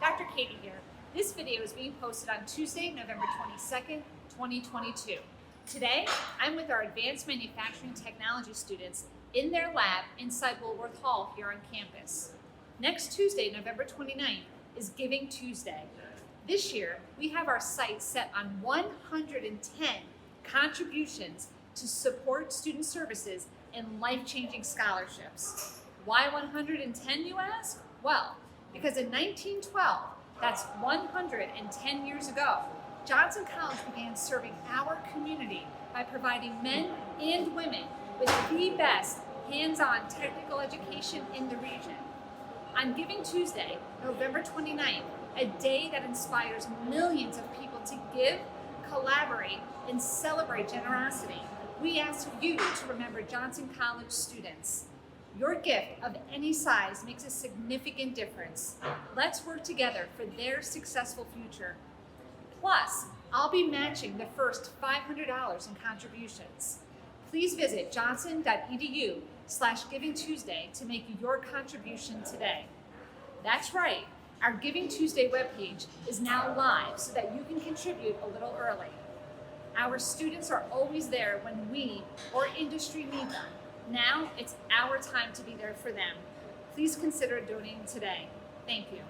Dr. Katie here. This video is being posted on Tuesday, November 22nd, 2022. Today, I'm with our Advanced Manufacturing Technology students in their lab inside Woolworth Hall here on campus. Next Tuesday, November 29th, is Giving Tuesday. This year, we have our sights set on 110 contributions to support student services and life-changing scholarships. Why 110, you ask? Well, because in 1912, that's 110 years ago, Johnson College began serving our community by providing men and women with the best hands-on technical education in the region. On Giving Tuesday, November 29th, a day that inspires millions of people to give, collaborate, and celebrate generosity, we ask you to remember Johnson College students. Your gift of any size makes a significant difference. Let's work together for their successful future. Plus, I'll be matching the first $500 in contributions. Please visit johnson.edu/givingtuesday to make your contribution today. That's right, our Giving Tuesday webpage is now live so that you can contribute a little early. Our students are always there when we or industry need them. Now it's our time to be there for them. Please consider donating today. Thank you.